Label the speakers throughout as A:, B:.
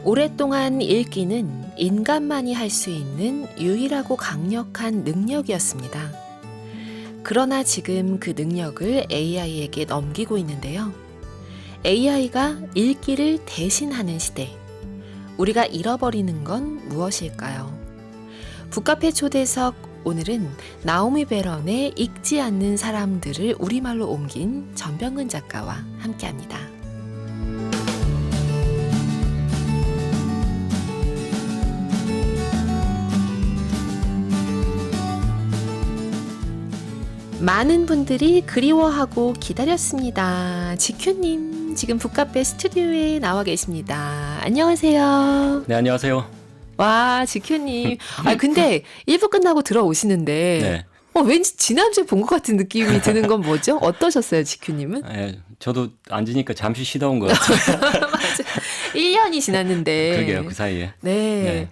A: 오랫동안 읽기는 인간만이 할 수 있는 유일하고 강력한 능력이었습니다. 그러나 지금 그 능력을 AI에게 넘기고 있는데요. AI가 읽기를 대신하는 시대. 우리가 잃어버리는 건 무엇일까요? 북카페 초대석, 오늘은 나오미 베런의 읽지 않는 사람들을 우리말로 옮긴 전병근 작가와 함께합니다. 많은 분들이 그리워하고 기다렸습니다. 지큐님, 지금 북카페 스튜디오에 나와 계십니다. 안녕하세요.
B: 네, 안녕하세요.
A: 와, 지큐님. 근데 1부 끝나고 들어오시는데
B: 네.
A: 왠지 지난주에 본 것 같은 느낌이 드는 건 뭐죠? 어떠셨어요, 지큐님은?
B: 저도 앉으니까 잠시 쉬다 온 것 같아요.
A: 맞아. 1년이 지났는데.
B: 그러게요, 그 사이에.
A: 네.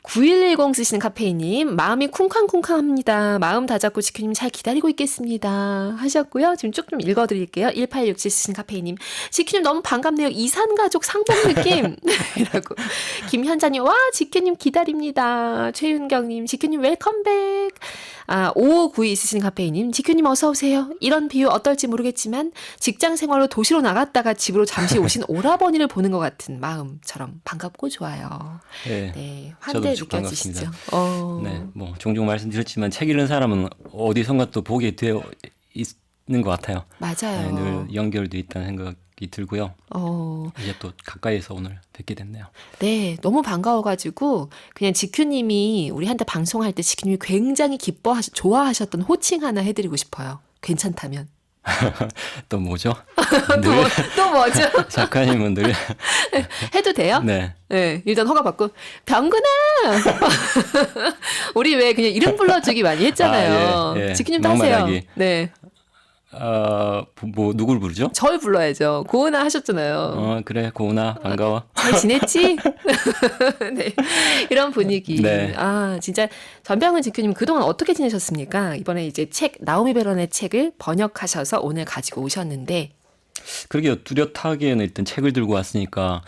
A: 9110 쓰시는 카페이님, 마음이 쿵쾅쿵쾅합니다. 마음 다잡고 지큐님 잘 기다리고 있겠습니다. 하셨고요. 지금 쭉 좀 읽어드릴게요. 1867 쓰시는 카페이님, 지큐님 너무 반갑네요. 이산가족 상봉 느낌. 이라고. 김현자님, 와, 지큐님 기다립니다. 최윤경님, 지큐님 웰컴백. 5592 쓰시는 카페이님, 지큐님 어서오세요. 이런 비유 어떨지 모르겠지만 직장 생활로 도시로 나갔다가 집으로 잠시 오신 오라버니를 보는 것 같은 마음처럼 반갑고 좋아요.
B: 네,
A: 환대
B: 저도
A: 느껴지시죠?
B: 네, 뭐 종종 말씀드렸지만 책 읽는 사람은 어디선가 또 보게 되어 있는 것 같아요.
A: 맞아요.
B: 네, 늘 연결돼 있다는 생각이 들고요. 이제 또 가까이서 오늘 뵙게 됐네요.
A: 네, 너무 반가워가지고 그냥 지큐님이 우리한테 방송할 때 지큐님이 굉장히 좋아하셨던 호칭 하나 해드리고 싶어요. 괜찮다면.
B: 또 뭐죠?
A: 또 뭐죠?
B: 작가님은 늘
A: 해도 돼요?
B: 네.
A: 네, 일단 허가 받고 병근아. 우리 왜 그냥 이름 불러주기 많이 했잖아요.
B: 예.
A: 지큐님도 하세요.
B: 막말하기.
A: 네.
B: 뭐 누굴 부르죠?
A: 절 불러야죠. 고은아 하셨잖아요.
B: 그래, 고은아 반가워.
A: 잘 지냈지? 네. 이런 분위기.
B: 네.
A: 진짜 전병은 지큐님 그동안 어떻게 지내셨습니까? 이번에 이제 나오미 베런의 책을 번역하셔서 오늘 가지고 오셨는데.
B: 그러게요. 뚜렷하게는 일단 책을 들고 왔으니까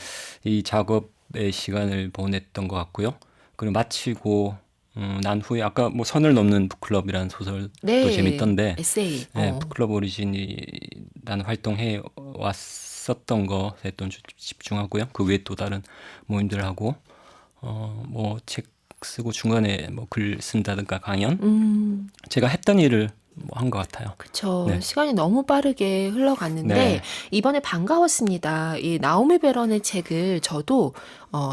B: 이 작업의 시간을 보냈던 것 같고요. 그리고 마치고 난 후에 아까 뭐 선을 넘는 북클럽이라는 소설도 재밌던데,
A: 에세이.
B: 네, 북클럽 오리진이라는 활동해 왔었던 것에 또 집중하고요. 그 외에 또 다른 모임들하고 뭐 책 쓰고 중간에 뭐 글 쓴다든가 강연, 제가 했던 일을 뭐 한 것 같아요.
A: 그렇죠.
B: 네.
A: 시간이 너무 빠르게 흘러갔는데
B: 네.
A: 이번에 반가웠습니다. 이 나오미 베런의 책을 저도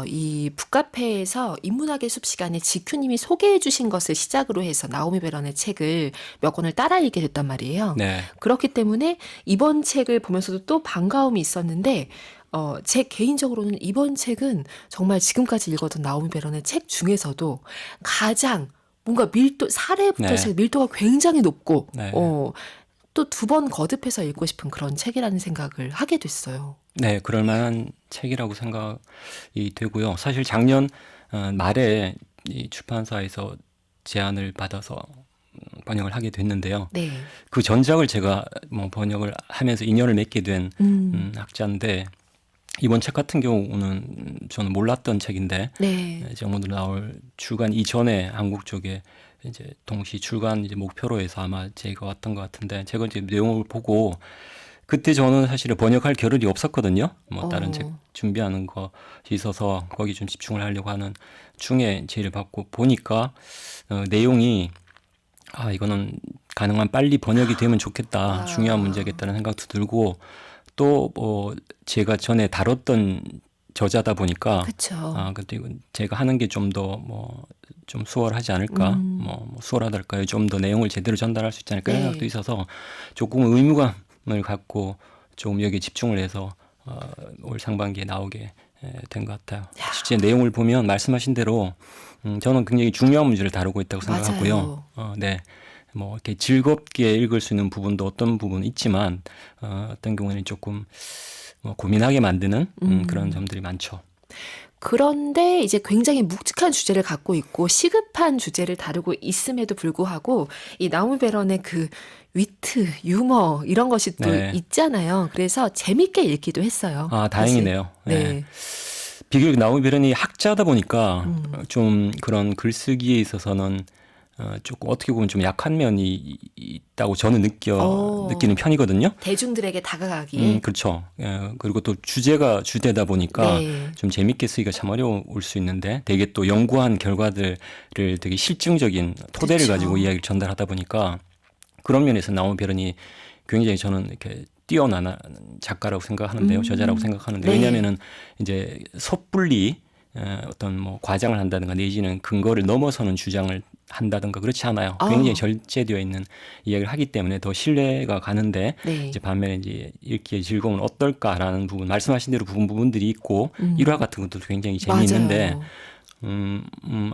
A: 이 북카페에서 인문학의 숲 시간에 지큐님이 소개해 주신 것을 시작으로 해서 나오미 베런의 책을 몇 권을 따라 읽게 됐단 말이에요.
B: 네.
A: 그렇기 때문에 이번 책을 보면서도 또 반가움이 있었는데 제 개인적으로는 이번 책은 정말 지금까지 읽었던 나오미 베런의 책 중에서도 가장 뭔가 사례부터 시작 밀도가 굉장히 높고
B: 네.
A: 또 2번 거듭해서 읽고 싶은 그런 책이라는 생각을 하게 됐어요.
B: 네, 그럴 만한 책이라고 생각이 되고요. 사실 작년 말에 이 출판사에서 제안을 받아서 번역을 하게 됐는데요.
A: 네.
B: 그 전작을 제가 뭐 번역을 하면서 인연을 맺게 된 학자인데, 이번 책 같은 경우는 저는 몰랐던 책인데,
A: 네.
B: 이제 오늘 나올 출간 이전에 한국 쪽에 이제 동시 출간 이제 목표로 해서 아마 제가 왔던 것 같은데, 제가 이제 내용을 보고 그때 저는 사실 번역할 겨를이 없었거든요. 뭐 다른 책 준비하는 것이 있어서 거기 좀 집중을 하려고 하는 중에 제의를 받고 보니까 내용이 이거는 가능한 빨리 번역이 되면 좋겠다. 중요한 문제겠다는 생각도 들고, 또 뭐 제가 전에 다뤘던 저자다 보니까
A: 그렇죠.
B: 근데 이건 제가 하는 게 좀 더 뭐 좀 수월하지 않을까, 뭐 수월하달까요? 좀 더 내용을 제대로 전달할 수 있지 않을까
A: 네.
B: 생각도 있어서 조금 의무감을 갖고 좀 여기 집중을 해서 올 상반기에 나오게 된 것 같아요. 실제 내용을 보면 말씀하신 대로 저는 굉장히 중요한 문제를 다루고 있다고 생각하고요. 네. 뭐 이렇게 즐겁게 읽을 수 있는 부분도 어떤 부분은 있지만 어떤 경우에는 조금 뭐 고민하게 만드는 그런 점들이 많죠.
A: 그런데 이제 굉장히 묵직한 주제를 갖고 있고 시급한 주제를 다루고 있음에도 불구하고 이 나오미 베런의 그 위트, 유머 이런 것이 또
B: 네.
A: 있잖아요. 그래서 재밌게 읽기도 했어요.
B: 다행이네요.
A: 네.
B: 네. 비교적 나오미 베런이 학자다 보니까
A: 음.
B: 좀 그런 글쓰기에 있어서는 조금 어떻게 보면 좀 약한 면이 있다고 저는 느끼는 편이거든요.
A: 대중들에게 다가가기에.
B: 그렇죠. 그리고 또 주제가 주제다 보니까
A: 네.
B: 좀 재밌게 쓰기가 참 어려울 수 있는데 되게 또 연구한 결과들을 되게 실증적인 토대를
A: 그쵸.
B: 가지고 이야기를 전달하다 보니까 그런 면에서 나오미 베런이 굉장히 저는 이렇게 뛰어난 작가라고 생각하는데요. 저자라고 생각하는데
A: 네.
B: 왜냐하면은 이제 섣불리 어떤 뭐 과장을 한다든가 내지는 근거를 넘어서는 주장을 한다든가 그렇지 않아요. 굉장히 절제되어 있는 이야기를 하기 때문에 더 신뢰가 가는데
A: 네.
B: 이제 반면에 이제 읽기의 즐거움은 어떨까라는 부분 말씀하신 대로 부분들이 있고 일화 같은 것도 굉장히 재미있는데
A: 맞아요.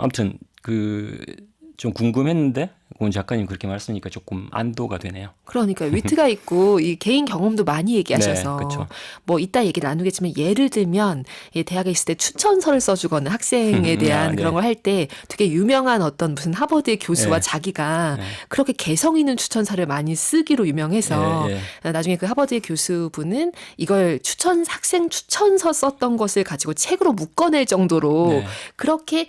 B: 아무튼 그 좀 궁금했는데 권 작가님 그렇게 말씀하니까 조금 안도가 되네요.
A: 그러니까 위트가 있고 이 개인 경험도 많이
B: 네,
A: 얘기하셔서
B: 그렇죠.
A: 뭐 이따 얘기 나누겠지만 예를 들면 대학에 있을 때 추천서를 써주거나 학생에 대한
B: 네.
A: 그런 걸 할 때 되게 유명한 어떤 무슨 하버드의 교수와
B: 네.
A: 자기가
B: 네.
A: 그렇게 개성 있는 추천서를 많이 쓰기로 유명해서
B: 예.
A: 나중에 그 하버드의 교수분은 이걸 학생 추천서 썼던 것을 가지고 책으로 묶어낼 정도로
B: 네.
A: 그렇게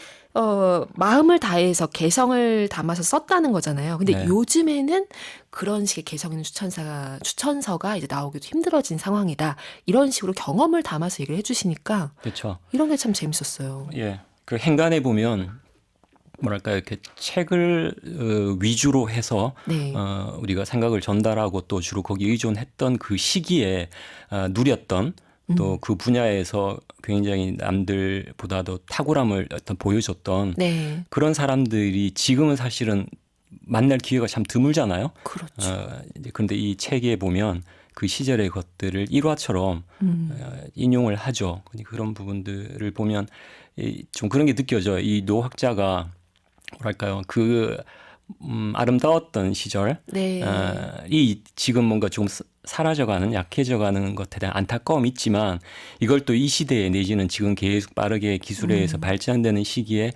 A: 마음을 다해서 개성을 담아서 썼다는 거잖아요. 근데
B: 네.
A: 요즘에는 그런 식의 개성 있는 추천서가 이제 나오기도 힘들어진 상황이다. 이런 식으로 경험을 담아서 얘기를 해주시니까
B: 그렇죠.
A: 이런 게 참 재밌었어요.
B: 예. 그 행간에 보면 뭐랄까 이렇게 책을 위주로 해서
A: 네.
B: 우리가 생각을 전달하고 또 주로 거기에 의존했던 그 시기에 누렸던 또 그 분야에서 굉장히 남들보다도 탁월함을 어떤 보여줬던
A: 네.
B: 그런 사람들이 지금은 사실은 만날 기회가 참 드물잖아요.
A: 그렇죠.
B: 이제 그런데 이 책에 보면 그 시절의 것들을 일화처럼 인용을 하죠. 그런 부분들을 보면 좀 그런 게 느껴져요. 이 노학자가 뭐랄까요, 그 아름다웠던 시절,
A: 네.
B: 이 지금 뭔가 조금 사라져가는, 약해져가는 것에 대한 안타까움이 있지만 이걸 또 이 시대에 내지는 지금 계속 빠르게 기술에 의해서 발전되는 시기에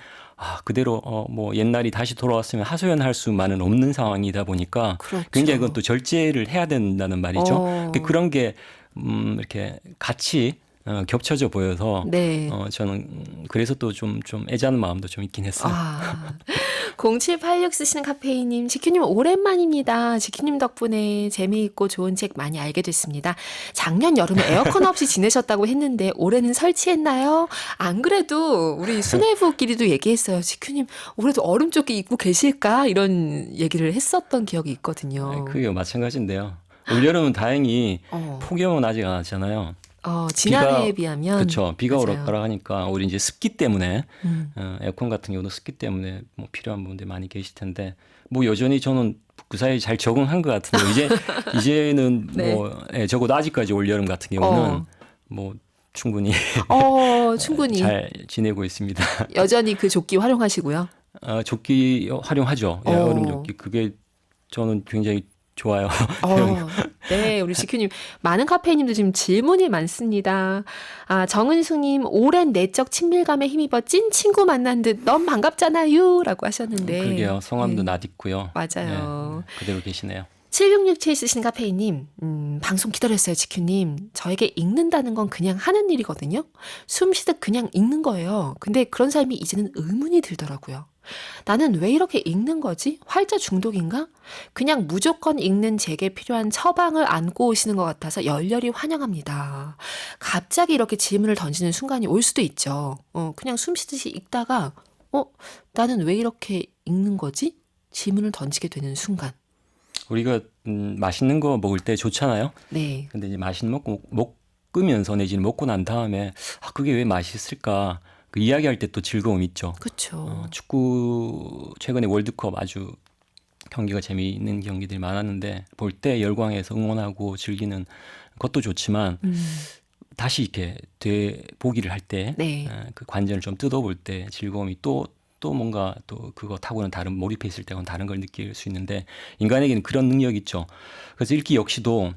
B: 그대로 뭐 옛날이 다시 돌아왔으면 하소연할 수만은 없는 상황이다 보니까
A: 그렇죠.
B: 굉장히 그건 또 절제를 해야 된다는 말이죠. 근데 그런 게 이렇게 같이 겹쳐져 보여서
A: 네.
B: 저는 그래서 또 좀 애잔한 마음도 좀 있긴 했어요.
A: 0786 쓰시는 카페이님, 지큐님 오랜만입니다. 지큐님 덕분에 재미있고 좋은 책 많이 알게 됐습니다. 작년 여름에 에어컨 없이 지내셨다고 했는데 올해는 설치했나요? 안 그래도 우리 수뇌부끼리도 얘기했어요. 지큐님 올해도 얼음조끼 입고 계실까? 이런 얘기를 했었던 기억이 있거든요.
B: 그게 마찬가지인데요. 올여름은 다행히 폭염은 아직 안 왔잖아요.
A: 지난해에 비하면.
B: 그렇죠. 비가
A: 맞아요.
B: 오락가락하니까 우리 이제 습기 때문에 에어컨 같은 경우도 습기 때문에 뭐 필요한 분들 많이 계실 텐데 뭐 여전히 저는 그 사이에 잘 적응한 것 같은데 이제는
A: 네.
B: 뭐 적어도 아직까지 올여름 같은 경우는 뭐 충분히
A: 충분히
B: 잘 지내고 있습니다.
A: 여전히 그 조끼 활용하시고요.
B: 조끼 활용하죠. 예, 얼음 조끼 그게 저는 굉장히 좋아요.
A: 네, 우리 지큐님 많은 카페인님도 지금 질문이 많습니다. 정은숙님 오랜 내적 친밀감에 힘입어 찐 친구 만난 듯 너무 반갑잖아요라고 하셨는데.
B: 그러게요. 성함도
A: 네.
B: 낯익고요.
A: 맞아요.
B: 네, 그대로 계시네요.
A: 7667 쓰시는 카페인님, 방송 기다렸어요, 지큐님. 저에게 읽는다는 건 그냥 하는 일이거든요. 숨 쉬듯 그냥 읽는 거예요. 근데 그런 삶이 이제는 의문이 들더라고요. 나는 왜 이렇게 읽는 거지? 활자 중독인가? 그냥 무조건 읽는 제게 필요한 처방을 안고 오시는 것 같아서 열렬히 환영합니다. 갑자기 이렇게 질문을 던지는 순간이 올 수도 있죠. 그냥 숨 쉬듯이 읽다가, 나는 왜 이렇게 읽는 거지? 질문을 던지게 되는 순간.
B: 우리가 맛있는 거 먹을 때 좋잖아요.
A: 네.
B: 근데 이제 맛있는 먹으면서 내지는 먹고 난 다음에 그게 왜 맛있을까? 그 이야기할 때 또 즐거움 있죠.
A: 그렇죠.
B: 축구 최근에 월드컵 아주 경기가 재미있는 경기들이 많았는데 볼 때 열광해서 응원하고 즐기는 것도 좋지만 다시 이렇게 되보기를 할 때
A: 네.
B: 그 관전을 좀 뜯어볼 때 즐거움이 또 뭔가 또 그것하고는 다른 몰입해 있을 때와는 다른 걸 느낄 수 있는데 인간에게는 그런 능력이 있죠. 그래서 읽기 역시도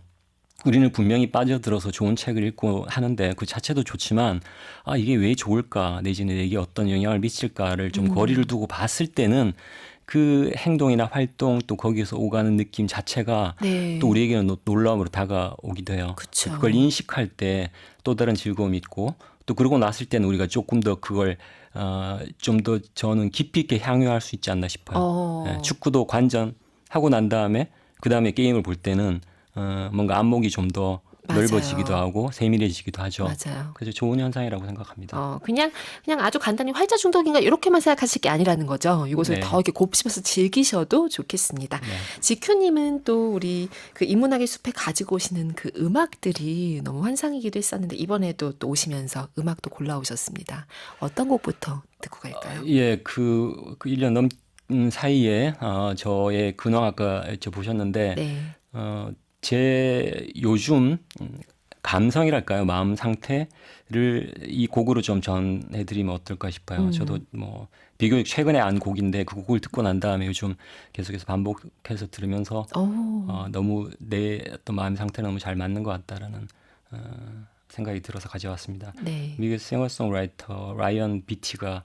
B: 우리는 분명히 빠져들어서 좋은 책을 읽고 하는데 그 자체도 좋지만 이게 왜 좋을까 내지는 이게 어떤 영향을 미칠까를 좀 거리를 두고 봤을 때는 그 행동이나 활동 또 거기에서 오가는 느낌 자체가
A: 네.
B: 또 우리에게는 놀라움으로 다가오기도 해요.
A: 그쵸.
B: 그걸 인식할 때 또 다른 즐거움이 있고 또 그러고 났을 때는 우리가 조금 더 그걸 좀 더 저는 깊이 있게 향유할 수 있지 않나 싶어요. 예, 축구도 관전하고 난 다음에 그 다음에 게임을 볼 때는 뭔가 안목이 좀 더
A: 맞아요.
B: 넓어지기도 하고 세밀해지기도 하죠.
A: 맞아요.
B: 그래서 좋은 현상이라고 생각합니다.
A: 그냥 아주 간단히 활자 중독인가 이렇게만 생각하실 게 아니라는 거죠. 이것을
B: 네.
A: 더 이렇게 곱씹어서 즐기셔도 좋겠습니다.
B: 네.
A: 지큐님은 또 우리 그 인문학의 숲에 가지고 오시는 그 음악들이 너무 환상이기도 했었는데 이번에도 또 오시면서 음악도 골라오셨습니다. 어떤 곡부터 듣고 갈까요?
B: 예, 그 1년 넘은 사이에 저의 근황 아까 보셨는데
A: 네.
B: 제 요즘 감성이랄까요? 마음 상태를 이 곡으로 좀 전해드리면 어떨까 싶어요. 저도 뭐 비교적 최근에 안 곡인데 그 곡을 듣고 난 다음에 요즘 계속해서 반복해서 들으면서 너무 내 어떤 마음 상태는 너무 잘 맞는 것 같다라는 생각이 들어서 가져왔습니다.
A: 네.
B: 미국 싱어송라이터 라이언 비티가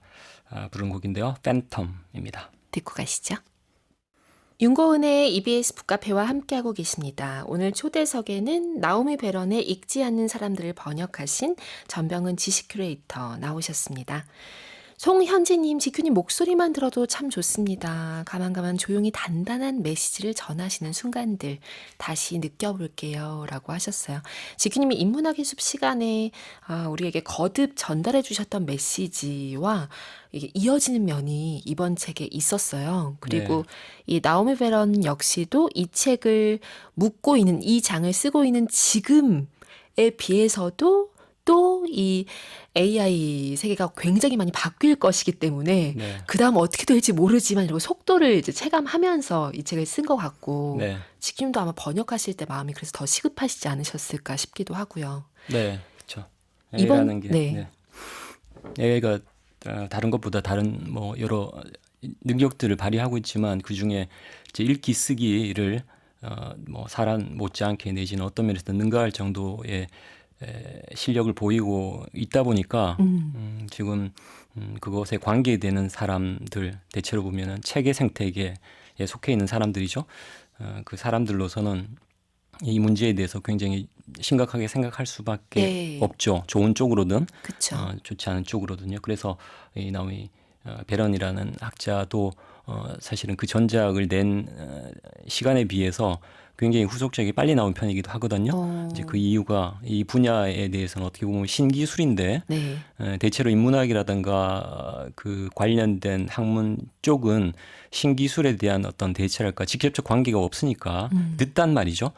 B: 부른 곡인데요. 팬텀입니다.
A: 듣고 가시죠. 윤고은의 EBS 북카페와 함께하고 계십니다. 오늘 초대석에는 나오미 베런의 읽지 않는 사람들을 번역하신 전병은 지식 큐레이터 나오셨습니다. 송현지님, 지큐님 목소리만 들어도 참 좋습니다. 가만가만 조용히 단단한 메시지를 전하시는 순간들 다시 느껴볼게요. 라고 하셨어요. 지큐님이 인문학의 숲 시간에 우리에게 거듭 전달해 주셨던 메시지와 이게 이어지는 면이 이번 책에 있었어요. 그리고 이 나오미 베런 역시도 이 책을 묻고 있는, 이 장을 쓰고 있는 지금에 비해서도 또 이 AI 세계가 굉장히 많이 바뀔 것이기 때문에
B: 네.
A: 그 다음 어떻게 될지 모르지만 이러고 속도를 이제 체감하면서 이 책을 쓴 것 같고
B: 네.
A: 지금도 아마 번역하실 때 마음이 그래서 더 시급하시지 않으셨을까 싶기도 하고요.
B: 네, 그렇죠.
A: 이번-
B: AI라는 게
A: 네.
B: AI가 다른 것보다 다른 뭐 여러 능력들을 발휘하고 있지만 그 중에 이제 읽기 쓰기를 뭐 사람 못지않게 내지는 어떤 면에서 능가할 정도의 실력을 보이고 있다 보니까 지금 그것에 관계되는 사람들 대체로 보면은 체계 생태계에 속해 있는 사람들이죠. 그 사람들로서는 이 문제에 대해서 굉장히 심각하게 생각할 수밖에
A: 네.
B: 없죠. 좋은 쪽으로든
A: 그렇죠.
B: 좋지 않은 쪽으로든요. 그래서 이 나오미 베런이라는 학자도 사실은 그 전작을 낸 시간에 비해서 굉장히 후속작이 빨리 나온 편이기도 하거든요. 이제 그 이유가 이 분야에 대해서는 어떻게 보면 신기술인데
A: 네.
B: 대체로 인문학이라든가 그 관련된 학문 쪽은 신기술에 대한 어떤 대체랄까 직접적 관계가 없으니까 늦단 말이죠.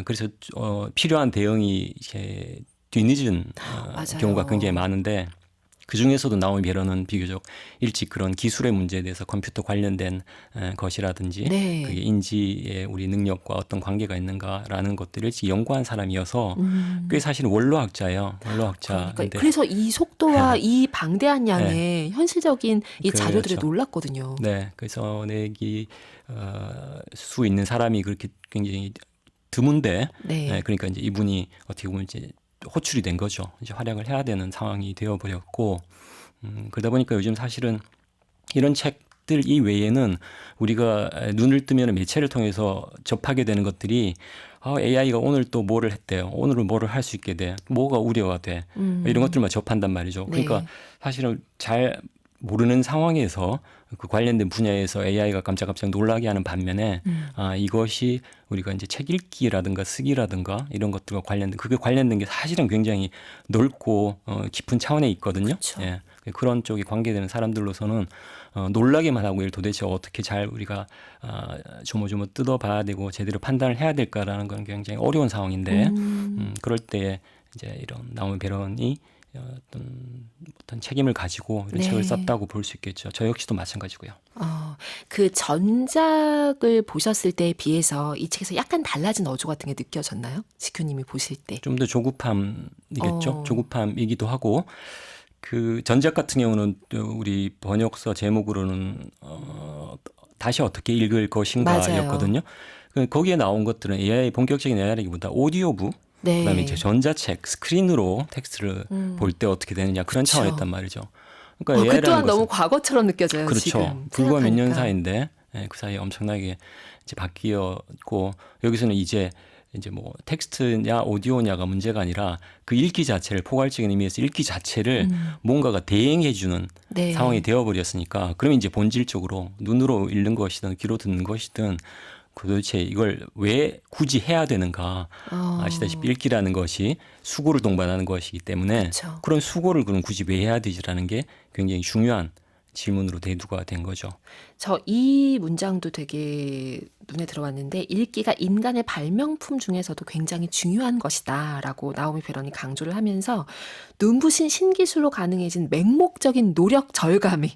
B: 그래서 필요한 대응이 이렇게 뒤늦은
A: 맞아요.
B: 경우가 굉장히 많은데 그 중에서도 나오미 베런은 비교적 일찍 그런 기술의 문제에 대해서 컴퓨터 관련된 것이라든지
A: 네.
B: 그게 인지의 우리 능력과 어떤 관계가 있는가라는 것들을 일찍 연구한 사람이어서 꽤 사실 원로학자예요. 원로학자인데
A: 그러니까 그래서 이 속도와 이 방대한 양의 현실적인 이 자료들에
B: 그렇죠.
A: 놀랐거든요.
B: 네, 그래서 내기 수 있는 사람이 그렇게 굉장히 드문데
A: 네.
B: 그러니까 이제 이분이 어떻게 보면 이제 호출이 된 거죠. 이제 활약을 해야 되는 상황이 되어버렸고 그러다 보니까 요즘 사실은 이런 책들 이외에는 우리가 눈을 뜨면 매체를 통해서 접하게 되는 것들이 AI가 오늘 또 뭐를 했대요. 오늘은 뭐를 할 수 있게 돼. 뭐가 우려가 돼. 이런 것들만 접한단 말이죠. 그러니까
A: 네.
B: 사실은 잘 모르는 상황에서 그 관련된 분야에서 AI가 깜짝깜짝 놀라게 하는 반면에 이것이 우리가 이제 책 읽기라든가 쓰기라든가 이런 것들과 그게 관련된 게 사실은 굉장히 넓고 깊은 차원에 있거든요.
A: 그쵸.
B: 예. 그런 쪽이 관계되는 사람들로서는 놀라기만 하고 이걸 도대체 어떻게 잘 우리가 조모조모 뜯어봐야 되고 제대로 판단을 해야 될까라는 건 굉장히 어려운 상황인데 그럴 때 이제 이런 나오미 베런이 어떤 책임을 가지고 이런
A: 네.
B: 책을 썼다고 볼 수 있겠죠. 저 역시도 마찬가지고요.
A: 그 전작을 보셨을 때에 비해서 이 책에서 약간 달라진 어조 같은 게 느껴졌나요? 지큐님이 보실 때.
B: 좀 더 조급함이겠죠.
A: 어.
B: 조급함이기도 하고 그 전작 같은 경우는 또 우리 번역서 제목으로는 다시 어떻게 읽을 것인가였거든요. 거기에 나온 것들은 AI 본격적인 AI라기보다 오디오북
A: 네.
B: 그다음에 이제 전자책 스크린으로 텍스트를 볼 때 어떻게 되느냐 그런
A: 그쵸.
B: 차원이었단 말이죠. 그러니까
A: 그
B: AI라는
A: 또한
B: 것은
A: 너무 과거처럼 느껴져요.
B: 그렇죠.
A: 지금
B: 불과 몇 년
A: 생각하니까.
B: 사이인데 그 사이에 엄청나게 이제 바뀌었고 여기서는 이제 이제 뭐 텍스트냐 오디오냐가 문제가 아니라 그 읽기 자체를 포괄적인 의미에서 읽기 자체를 뭔가가 대행해주는
A: 네.
B: 상황이 되어버렸으니까 그러면 이제 본질적으로 눈으로 읽는 것이든 귀로 듣는 것이든 도대체 이걸 왜 굳이 해야 되는가. 아시다시피 읽기라는 것이 수고를 동반하는 것이기 때문에
A: 그쵸.
B: 그런 수고를 그럼 굳이 왜 해야 되지라는 게 굉장히 중요한 질문으로 대두가 된 거죠.
A: 저 이 문장도 되게 눈에 들어왔는데 읽기가 인간의 발명품 중에서도 굉장히 중요한 것이다라고 나오미 베런이 강조를 하면서 눈부신 신기술로 가능해진 맹목적인 노력 절감이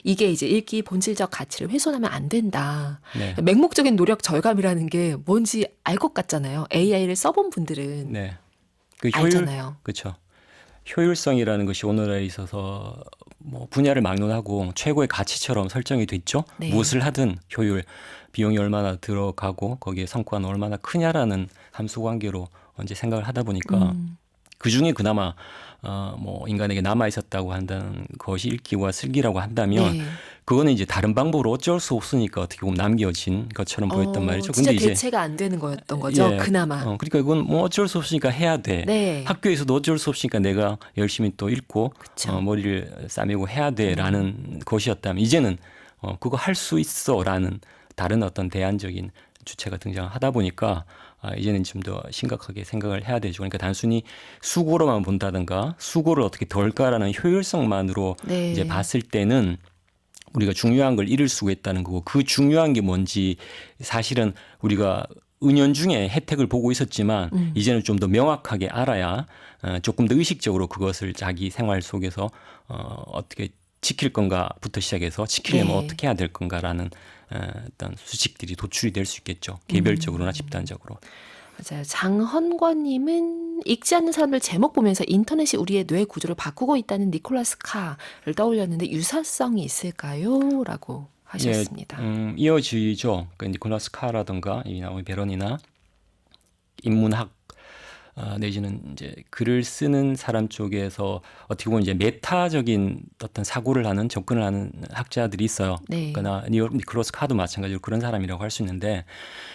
A: 이게 이제 읽기의 본질적 가치를 훼손하면 안 된다.
B: 네.
A: 맹목적인 노력 절감이라는 게 뭔지 알 것 같잖아요. AI를 써본 분들은
B: 네. 그
A: 알잖아요.
B: 그렇죠. 효율성이라는 것이 오늘날에 있어서 뭐 분야를 막론하고 최고의 가치처럼 설정이 됐죠.
A: 네.
B: 무엇을 하든 효율, 비용이 얼마나 들어가고 거기에 성과는 얼마나 크냐라는 함수 관계로 이제 생각을 하다 보니까 그 중에 그나마 뭐 인간에게 남아 있었다고 한다는 것이 읽기와 쓰기라고 한다면
A: 네.
B: 그거는 이제 다른 방법으로 어쩔 수 없으니까 어떻게 보면 남겨진 것처럼 보였단 말이죠.
A: 진짜
B: 근데 이제
A: 대체가 안 되는 거였던 거죠.
B: 예,
A: 그나마.
B: 그러니까 이건 뭐 어쩔 수 없으니까 해야 돼.
A: 네.
B: 학교에서도 어쩔 수 없으니까 내가 열심히 또 읽고
A: 그쵸.
B: 머리를 싸매고 해야 돼라는 것이었다면 이제는 그거 할 수 있어라는 다른 어떤 대안적인 주체가 등장하다 보니까 이제는 좀 더 심각하게 생각을 해야 되죠. 그러니까 단순히 수고로만 본다든가 수고를 어떻게 덜까라는 효율성만으로
A: 네.
B: 이제 봤을 때는 우리가 중요한 걸 잃을 수가 있다는 거고 그 중요한 게 뭔지 사실은 우리가 은연중에 혜택을 보고 있었지만 이제는 좀 더 명확하게 알아야 조금 더 의식적으로 그것을 자기 생활 속에서 어떻게 지킬 건가부터 시작해서 지키려면
A: 네.
B: 어떻게 해야 될 건가라는 어떤 수칙들이 도출이 될 수 있겠죠. 개별적으로나 집단적으로.
A: 맞아요. 장헌권님은 읽지 않는 사람들 제목 보면서 인터넷이 우리의 뇌 구조를 바꾸고 있다는 니콜라스 카를 떠올렸는데 유사성이 있을까요? 라고 하셨습니다.
B: 이어지죠. 그 니콜라스 카라든가 이 나오미 베런이나 인문학 내지는 이제 글을 쓰는 사람 쪽에서 어떻게 보면 이제 메타적인 어떤 사고를 하는 접근을 하는 학자들이 있어요.
A: 네.
B: 그러나 니콜라스 카도 마찬가지로 그런 사람이라고 할 수 있는데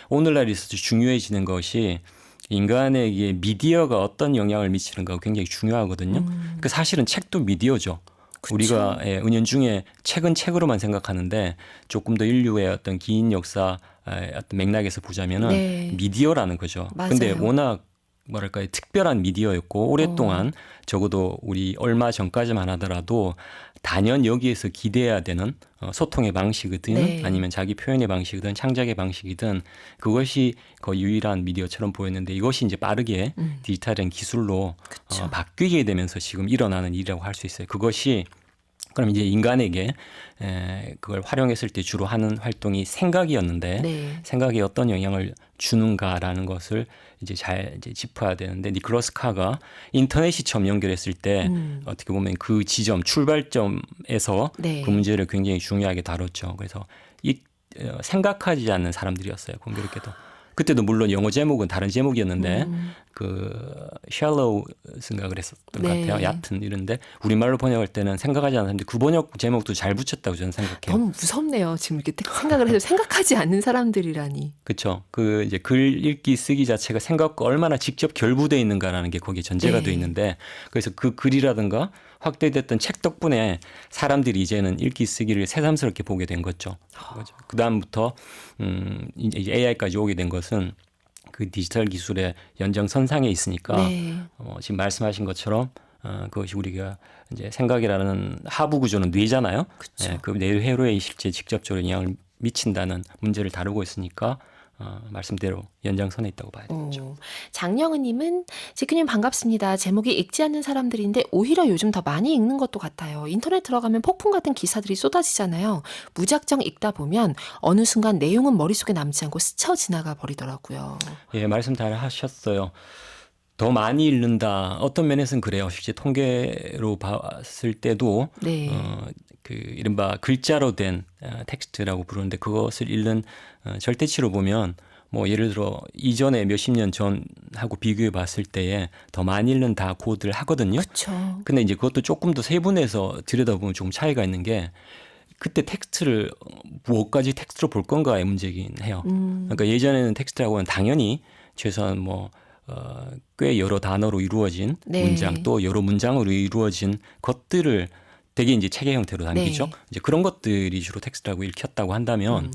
B: 오늘날 있어서 중요해지는 것이 인간에게 미디어가 어떤 영향을 미치는가 굉장히 중요하거든요. 그 사실은 책도 미디어죠.
A: 그쵸.
B: 우리가 은연중에 책은 책으로만 생각하는데 조금 더 인류의 어떤 긴 역사 어떤 맥락에서 보자면은
A: 네.
B: 미디어라는 거죠.
A: 맞아요.
B: 근데 워낙 뭐랄까요 특별한 미디어였고 오랫동안 적어도 우리 얼마 전까지만 하더라도 단연 여기에서 기대해야 되는 소통의 방식이든
A: 네.
B: 아니면 자기 표현의 방식이든 창작의 방식이든 그것이 거의 유일한 미디어처럼 보였는데 이것이 이제 빠르게 디지털한 기술로
A: 그쵸.
B: 바뀌게 되면서 지금 일어나는 일이라고 할 수 있어요. 그것이 그럼 이제 인간에게 그걸 활용했을 때 주로 하는 활동이 생각이었는데
A: 네.
B: 생각에 어떤 영향을 주는가라는 것을 이제 잘 이제 짚어야 되는데 니콜라스 카가 인터넷이 처음 연결했을 때 어떻게 보면 그 지점 출발점에서
A: 네.
B: 그 문제를 굉장히 중요하게 다뤘죠. 그래서 생각하지 않는 사람들이었어요. 공교롭게도. 그때도 물론 영어 제목은 다른 제목이었는데 그 shallow 그랬었던 것
A: 네.
B: 같아요. 얕은 이런데 우리말로 번역할 때는 생각하지 않는 사람들 그 번역 제목도 잘 붙였다고 저는 생각해요.
A: 너무 무섭네요. 지금 이렇게 생각을 해도 생각하지 않는 사람들이라니.
B: 그렇죠. 그 이제 글 읽기 쓰기 자체가 생각과 얼마나 직접 결부돼 있는가라는 게 거기에 전제가
A: 네.
B: 돼 있는데 그래서 그 글이라든가 확대됐던 책 덕분에 사람들이 이제는 읽기 쓰기를 새삼스럽게 보게 된 거죠. 그 다음부터 이제 AI까지 오게 된 것은 그 디지털 기술의 연장선상에 있으니까
A: 네.
B: 지금 말씀하신 것처럼 그것이 우리가 이제 생각이라는 하부 구조는 뇌잖아요.
A: 그쵸.
B: 그 뇌회로에 실제 직접적으로 영향을 미친다는 문제를 다루고 있으니까 말씀대로 연장선에 있다고 봐야 되겠죠.
A: 장영은님은 지크님 반갑습니다. 제목이 읽지 않는 사람들인데 오히려 요즘 더 많이 읽는 것도 같아요. 인터넷 들어가면 폭풍 같은 기사들이 쏟아지잖아요. 무작정 읽다 보면 어느 순간 내용은 머릿속에 남지 않고 스쳐 지나가 버리더라고요.
B: 예, 말씀 잘 하셨어요. 더 많이 읽는다. 어떤 면에서는 그래요. 실제 통계로 봤을 때도
A: 네.
B: 그 이른바 글자로 된 텍스트라고 부르는데 그것을 읽는 절대치로 보면 뭐 예를 들어 이전에 몇십 년 전하고 비교해 봤을 때에 더 많이 읽는다 고들 하거든요.
A: 그렇죠.
B: 근데 이제 그것도 조금 더 세분해서 들여다보면 조금 차이가 있는 게 그때 텍스트를 무엇까지 텍스트로 볼 건가의 문제이긴 해요. 그러니까 예전에는 텍스트라고 하면 당연히 최소한 꽤 여러 단어로 이루어진
A: 네.
B: 문장 또 여러 문장으로 이루어진 것들을 되게 이제 책의 형태로 남기죠.
A: 네.
B: 이제 그런 것들이 주로 텍스트라고 읽혔다고 한다면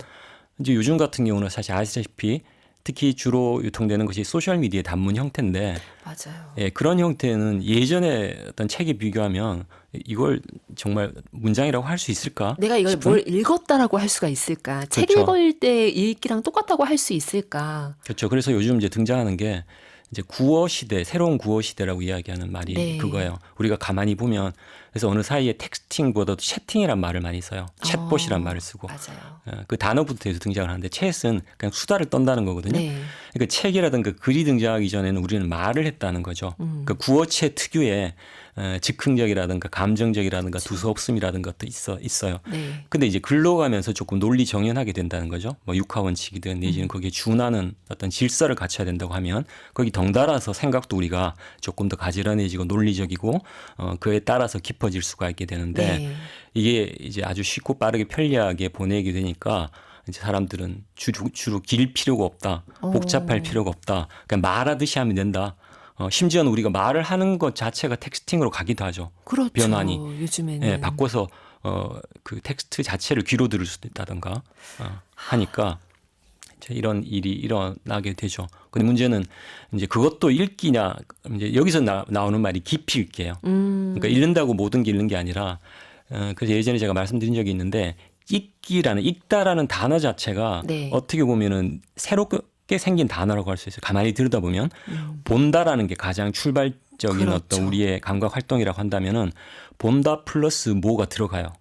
B: 이제 요즘 같은 경우는 사실 아시다시피 특히 주로 유통되는 것이 소셜 미디어의 단문 형태인데
A: 맞아요.
B: 예, 그런 형태는 예전에 어떤 책에 비교하면 이걸 정말 문장이라고 할 수 있을까?
A: 내가 이걸
B: 싶은?
A: 뭘 읽었다라고 할 수가 있을까? 책
B: 그렇죠.
A: 읽을 때 읽기랑 똑같다고 할 수 있을까?
B: 그렇죠. 그래서 요즘 이제 등장하는 게 이제 구어 시대, 새로운 구어 시대라고 이야기하는 말이
A: 네.
B: 그거예요. 우리가 가만히 보면 그래서 어느 사이에 텍스팅보다도 채팅이란 말을 많이 써요. 챗봇이란 말을 쓰고
A: 맞아요.
B: 그 단어부터 해서 등장을 하는데 챗은 그냥 수다를 떤다는 거거든요.
A: 네.
B: 그러니까 책이라든가 글이 등장하기 전에는 우리는 말을 했다는 거죠. 그러니까 구어체 특유의 즉흥적이라든가 감정적이라든가 두서없음이라든가 것도 있어요.
A: 네.
B: 근데 이제 글로 가면서 조금 논리 정연하게 된다는 거죠. 육하 원칙이든 내지는 거기에 준하는 어떤 질서를 갖춰야 된다고 하면 거기 덩달아서 생각도 우리가 조금 더 가지런해지고 논리적이고 그에 따라서 깊어질 수가 있게 되는데
A: 네.
B: 이게 이제 아주 쉽고 빠르게 편리하게 보내게 되니까 이제 사람들은 주로 길 필요가 없다. 복잡할 필요가 없다. 그냥 말하듯이 하면 된다. 심지어는 우리가 말을 하는 것 자체가 텍스팅으로 가기도 하죠.
A: 그렇죠.
B: 변환이.
A: 요즘에는.
B: 예, 바꿔서 그 텍스트 자체를 귀로 들을 수도 있다든가 하니까 이제 이런 일이 일어나게 되죠. 근데 문제는 이제 그것도 읽기냐 이제 여기서 나오는 말이 깊이 읽기예요. 그러니까 읽는다고 모든 게 읽는 게 아니라 그래서 예전에 제가 말씀드린 적이 있는데 읽다라는 단어 자체가
A: 네.
B: 어떻게 보면은 새롭게 생긴 단어라고 할 수 있어요. 가만히 들여다보면 본다라는 게 가장 출발적인
A: 그렇죠.
B: 어떤 우리의 감각 활동이라고 한다면은 본다 플러스 뭐가 들어가요.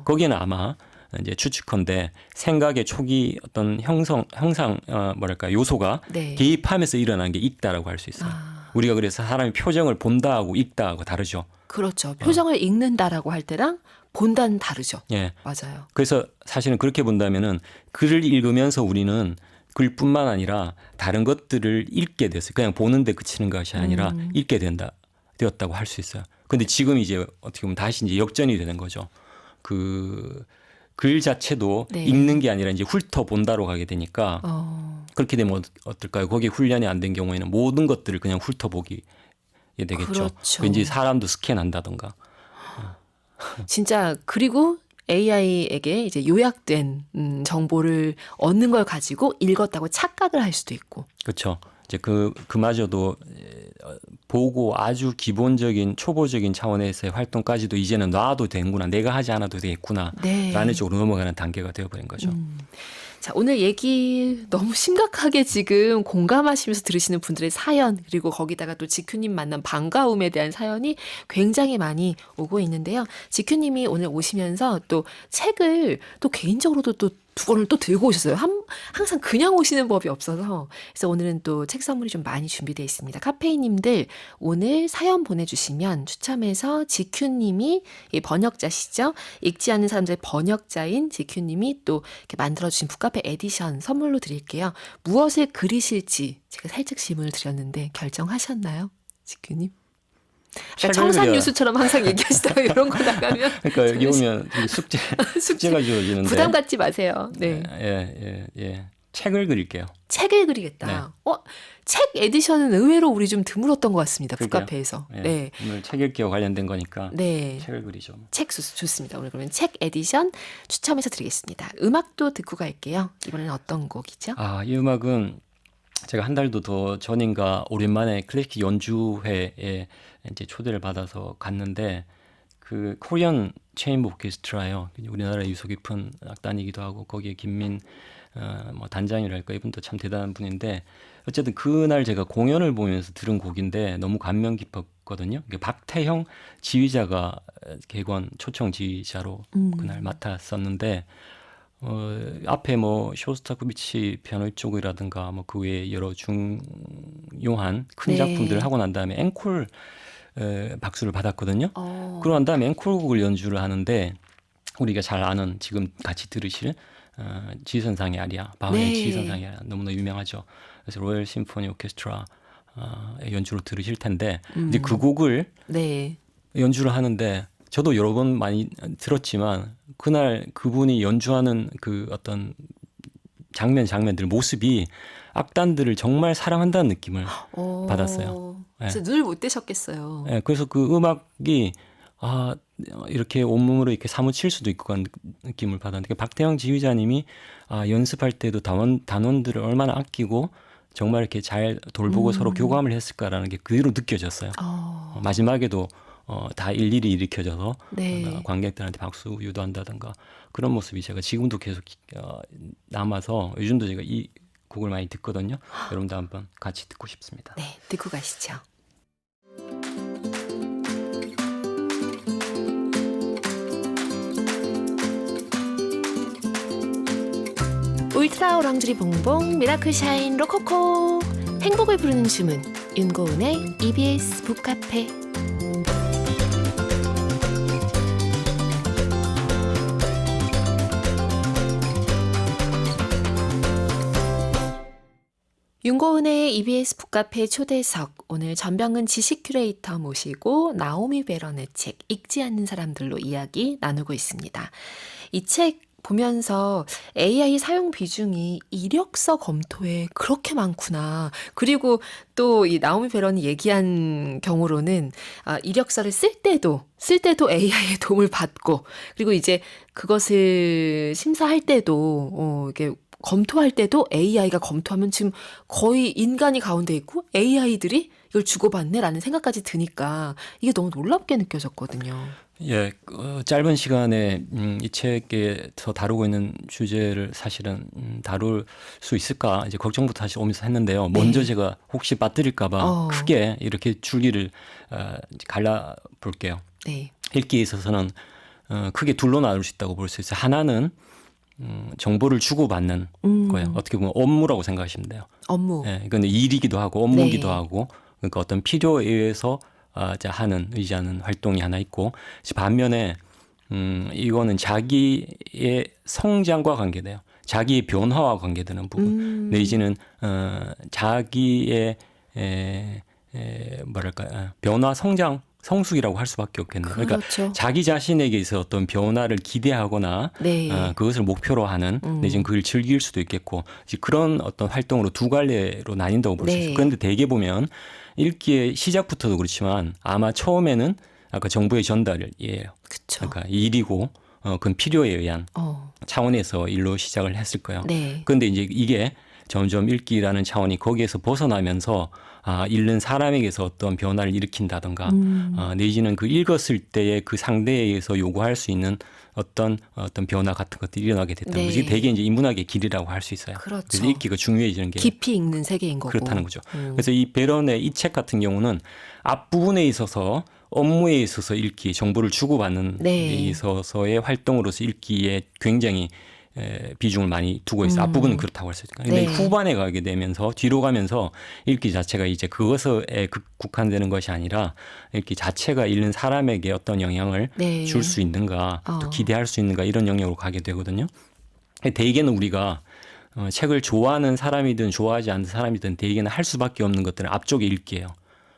B: 거기에는 아마 이제 추측컨대 생각의 초기 어떤 형상 뭐랄까 요소가
A: 네.
B: 개입하면서 일어난 게 읽다라고 할 수 있어요. 우리가 그래서 사람이 표정을 본다하고 읽다하고 다르죠.
A: 그렇죠. 표정을 읽는다라고 할 때랑 본다는 다르죠.
B: 예.
A: 맞아요.
B: 그래서 사실은 그렇게 본다면은 글을 읽으면서 우리는 글뿐만 아니라 다른 것들을 읽게 됐어요. 그냥 보는데 그치는 것이 아니라 읽게 되었다고 할 수 있어요. 근데 지금 이제 어떻게 보면 다시 이제 역전이 되는 거죠. 그 글 자체도
A: 네.
B: 읽는 게 아니라 이제 훑어 본다로 가게 되니까 그렇게 되면 어떨까요? 거기에 훈련이 안 된 경우에는 모든 것들을 그냥 훑어보게 되겠죠.
A: 그렇죠.
B: 왠지 사람도 스캔한다던가.
A: 진짜 그리고 AI에게 이제 요약된 정보를 얻는 걸 가지고 읽었다고 착각을 할 수도 있고.
B: 그렇죠. 이제 그마저도 보고 아주 기본적인 초보적인 차원에서의 활동까지도 이제는 놔도 되는구나. 내가 하지 않아도 되겠구나.
A: 네.
B: 라는 쪽으로 넘어가는 단계가 되어버린 거죠.
A: 자, 오늘 얘기 너무 심각하게 지금 공감하시면서 들으시는 분들의 사연, 그리고 거기다가 또 지큐님 만난 반가움에 대한 사연이 굉장히 많이 오고 있는데요. 지큐님이 오늘 오시면서 또 책을 또 개인적으로도 또 두 권을 또 들고 오셨어요. 항상 그냥 오시는 법이 없어서. 그래서 오늘은 또 책 선물이 좀 많이 준비되어 있습니다. 카페인님들 오늘 사연 보내주시면 추첨해서 지큐님이 이 번역자시죠. 읽지 않는 사람들의 번역자인 지큐님이 또 이렇게 만들어주신 북카페 에디션 선물로 드릴게요. 무엇을 그리실지 제가 살짝 질문을 드렸는데 결정하셨나요? 지큐님? 그러니까 청산 뉴스처럼 항상 얘기하시다가 이런 거 나가면
B: 그러니까 여기 오면 숙제가 주어지는데
A: 부담 갖지 마세요. 네.
B: 예. 책을 그릴게요.
A: 책을 그리겠다. 책 에디션은 의외로 우리 좀 드물었던 것 같습니다.
B: 그러게요.
A: 북카페에서.
B: 예.
A: 네.
B: 오늘 책 읽기와 관련된 거니까
A: 네.
B: 책을 그리죠.
A: 책 좋습니다. 오늘 그러면 책 에디션 추첨해서 드리겠습니다. 음악도 듣고 갈게요. 이번에는 어떤 곡이죠?
B: 이 음악은 제가 한 달도 더 전인가 오랜만에 클래식 연주회에 이제 초대를 받아서 갔는데 그 코리안 체인버 오케스트라요. 우리나라의 유서 깊은 악단이기도 하고 거기에 김민 단장이랄까 이분도 참 대단한 분인데 어쨌든 그날 제가 공연을 보면서 들은 곡인데 너무 감명 깊었거든요. 박태형 지휘자가 객원 초청 지휘자로 그날 맡았었는데 앞에 쇼스타코비치 피아노 쪽이라든가 그 외에 여러 중요한 큰
A: 네.
B: 작품들을 하고 난 다음에 앵콜 박수를 받았거든요. 그러고 난 다음에 앵콜곡을 연주를 하는데 우리가 잘 아는 지금 같이 들으실 지선상의 아리아, 바흐의
A: 네.
B: 지선상의 아리아 너무나 유명하죠. 그래서 로열 심포니 오케스트라 연주로 들으실 텐데 이제 그 곡을
A: 네.
B: 연주를 하는데 저도 여러 번 많이 들었지만 그날 그분이 연주하는 그 어떤 장면들 모습이 악단들을 정말 사랑한다는 느낌을
A: 어,
B: 받았어요. 예.
A: 진짜 눈을 못 떼셨겠어요.
B: 예, 그래서 그 음악이 이렇게 온몸으로 이렇게 사무칠 수도 있고 그런 느낌을 받았는데 박태영 지휘자님이 연습할 때도 단원들을 얼마나 아끼고 정말 이렇게 잘 돌보고 서로 교감을 했을까라는 게 그대로 느껴졌어요. 마지막에도 다 일일이 일으켜져서
A: 네.
B: 관객들한테 박수 유도한다든가 그런 모습이 제가 지금도 계속 남아서 요즘도 제가 이 곡을 많이 듣거든요. 여러분도 한번 같이 듣고 싶습니다.
A: 네, 듣고 가시죠. 울트라 오랑주리 봉봉 미라클 샤인 로코코 행복을 부르는 주문 윤고은의 EBS 북카페. 윤고은의 EBS 북카페 초대석, 오늘 전병근 지식 큐레이터 모시고 나오미 베런의 책 읽지 않는 사람들로 이야기 나누고 있습니다. 이 책 보면서 AI 사용 비중이 이력서 검토에 그렇게 많구나. 그리고 또 이 나오미 베런이 얘기한 경우로는 이력서를 쓸 때도 AI의 도움을 받고, 그리고 이제 그것을 심사할 때도 이게 검토할 때도 AI가 검토하면 지금 거의 인간이 가운데 있고 AI들이 이걸 주고받네라는 생각까지 드니까 이게 너무 놀랍게 느껴졌거든요.
B: 예, 짧은 시간에 이 책에서 다루고 있는 주제를 사실은 다룰 수 있을까 이제 걱정부터 사실 오면서 했는데요. 먼저 제가 혹시 빠뜨릴까봐 크게 이렇게 줄기를 갈라 볼게요.
A: 네.
B: 읽기에 있어서는 크게 둘로 나눌 수 있다고 볼 수 있어요. 하나는 정보를 주고받는 거예요. 어떻게 보면 업무라고 생각하시면 돼요.
A: 업무.
B: 예, 이건 일이기도 하고 업무기도
A: 네.
B: 하고 그러니까 어떤 필요에 의해서 의지하는 활동이 하나 있고 반면에 이거는 자기의 성장과 관계돼요. 자기의 변화와 관계되는 부분 내지는 자기의 뭐랄까 변화 성장 성숙이라고 할 수밖에 없겠네요. 그러니까
A: 그렇죠.
B: 자기 자신에게서 어떤 변화를 기대하거나
A: 네.
B: 그것을 목표로 하는 내지는 그걸 즐길 수도 있겠고 그런 어떤 활동으로 두 갈래로 나뉜다고 볼 수
A: 네.
B: 있어요. 그런데 대개 보면 읽기의 시작부터도 그렇지만 아마 처음에는 아까 정보의 전달이에요.
A: 그쵸.
B: 그러니까 일이고 그건 필요에 의한 차원에서 일로 시작을 했을 거예요.
A: 네.
B: 그런데 이제 이게 점점 읽기라는 차원이 거기에서 벗어나면서 읽는 사람에게서 어떤 변화를 일으킨다든가 내지는 그 읽었을 때의 그 상대에 의해서 요구할 수 있는 어떤 변화 같은 것들이 일어나게 됐다는 거지.
A: 네.
B: 대개 이제 인문학의 길이라고 할 수 있어요.
A: 그렇죠.
B: 그래서 읽기가 중요해지는 게
A: 깊이 읽는 세계인 거고.
B: 그렇다는 거죠. 그래서 이 베런의 이 책 같은 경우는 앞부분에 있어서 업무에 있어서 읽기, 정보를 주고받는
A: 네.
B: 데 있어서의 활동으로서 읽기에 굉장히 비중을 많이 두고 있어요. 앞부분은 그렇다고 할 수 있어요. 근데
A: 네.
B: 후반에 가게 되면서 뒤로 가면서 읽기 자체가 이제 그것에 국한되는 것이 아니라 읽기 자체가 읽는 사람에게 어떤 영향을
A: 네.
B: 줄 수 있는가, 또 기대할 수 있는가 이런 영역으로 가게 되거든요. 대개는 우리가 책을 좋아하는 사람이든 좋아하지 않는 사람이든 대개는 할 수밖에 없는 것들은 앞쪽에 읽기예요.